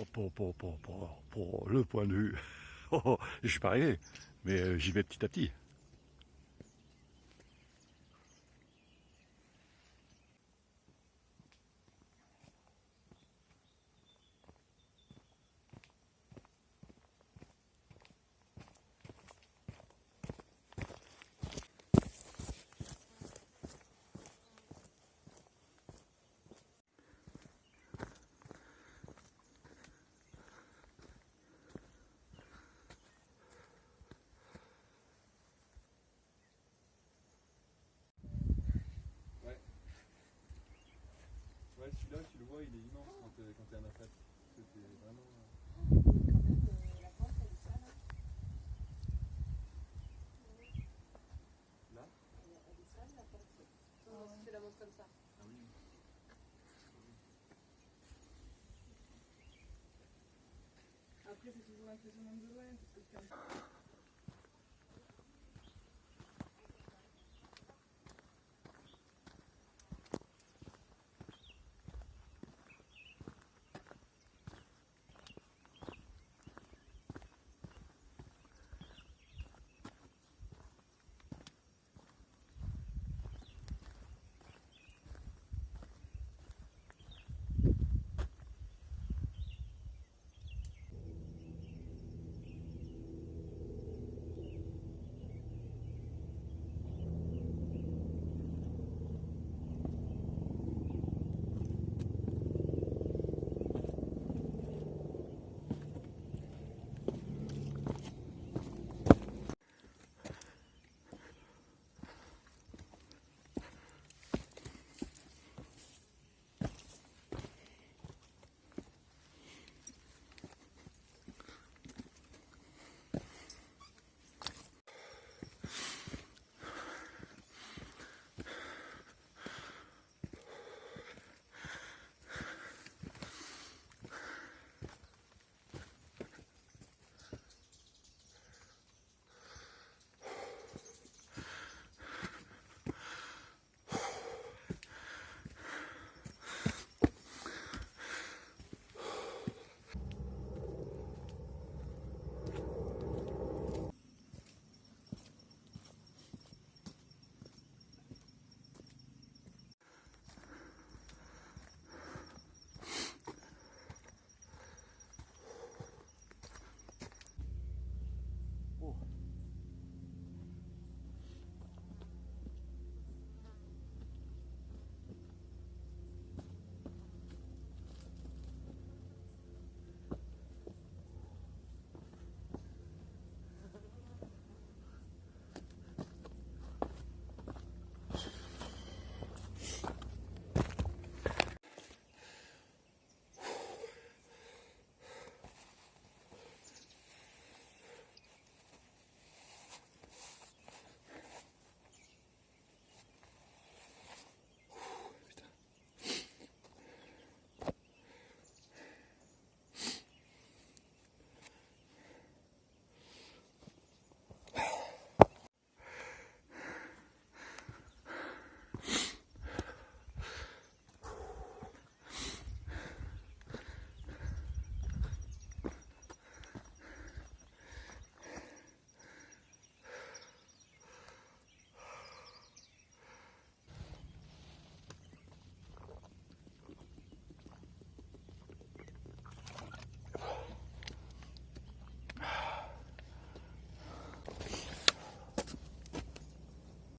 pour le point de vue. Je suis pas arrivé, mais j'y vais petit à petit. Ouais, celui-là, tu le vois, il est immense quand t'es en attaque. C'était vraiment. La pente, elle est ça, là. Là Elle est ça, la pente. Non, si tu la montres comme ça. Ah oui. Après, c'est toujours impressionnant de loin, parce que quand...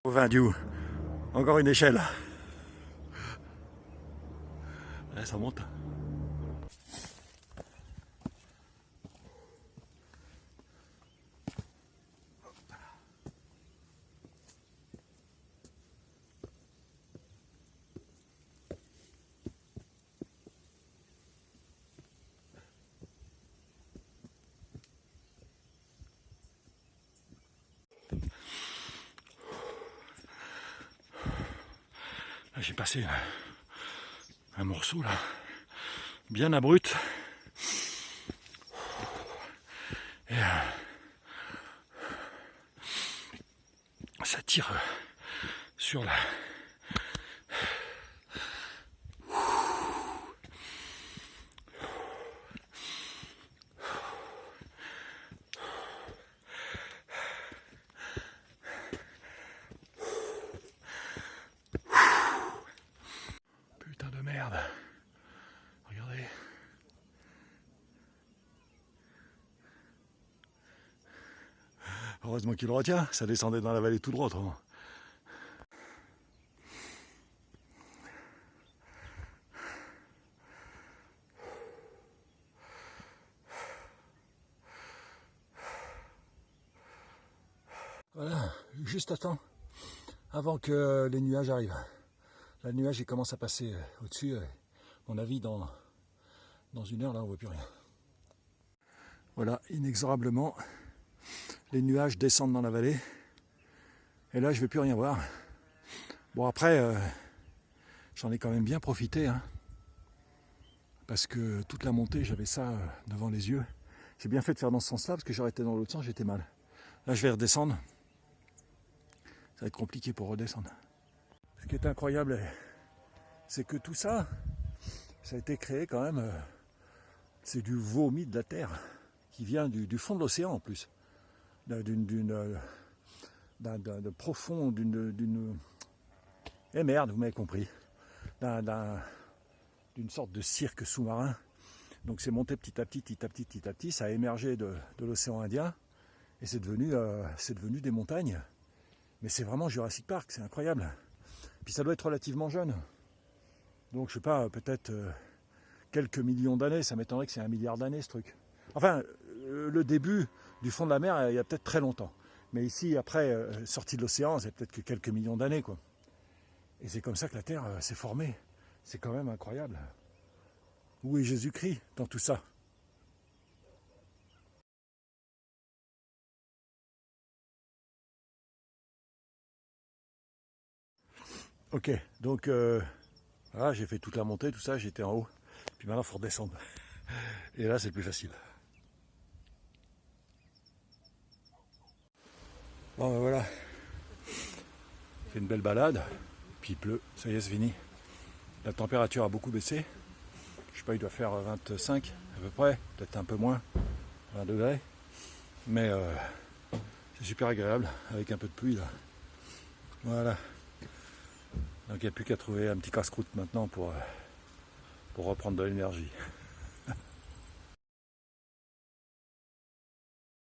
Au Vindiou, encore une échelle. Ouais, ça monte. J'ai passé un morceau là, bien abrupt. Et ça tire sur la... Heureusement qu'il le retient, ça descendait dans la vallée tout droit autrement. Voilà, juste à temps, avant que les nuages arrivent. Là, le nuage il commence à passer au-dessus, à mon avis, dans 1 heure, là, on ne voit plus rien. Voilà, inexorablement, les nuages descendent dans la vallée. Et là, je ne vais plus rien voir. Bon, après, j'en ai quand même bien profité, hein, parce que toute la montée, j'avais ça devant les yeux. J'ai bien fait de faire dans ce sens-là, parce que j'aurais été dans l'autre sens, j'étais mal. Là, je vais redescendre. Ça va être compliqué pour redescendre. Ce qui est incroyable, c'est que tout ça, ça a été créé quand même, c'est du vomi de la terre, qui vient du fond de l'océan en plus. De profond, eh merde, vous m'avez compris. D'une sorte de cirque sous-marin. Donc c'est monté petit à petit, ça a émergé de l'océan Indien, et c'est devenu des montagnes. Mais c'est vraiment Jurassic Park, c'est incroyable. Puis ça doit être relativement jeune. Donc je sais pas, peut-être quelques millions d'années, ça m'étonnerait que c'est 1 milliard d'années ce truc. Enfin, le début du fond de la mer, il y a peut-être très longtemps. Mais ici, après, sortie de l'océan, c'est peut-être que quelques millions d'années, quoi. Et c'est comme ça que la Terre s'est formée. C'est quand même incroyable. Où est Jésus-Christ dans tout ça ? Ok, donc voilà, j'ai fait toute la montée, tout ça, j'étais en haut. Puis maintenant, il faut redescendre. Et là, c'est le plus facile. Bon, ben voilà. C'est une belle balade. Puis il pleut, ça y est, c'est fini. La température a beaucoup baissé. Je sais pas, il doit faire 25 à peu près, peut-être un peu moins, 20 degrés. Mais c'est super agréable avec un peu de pluie là. Voilà. Donc il n'y a plus qu'à trouver un petit casse-croûte maintenant pour reprendre de l'énergie.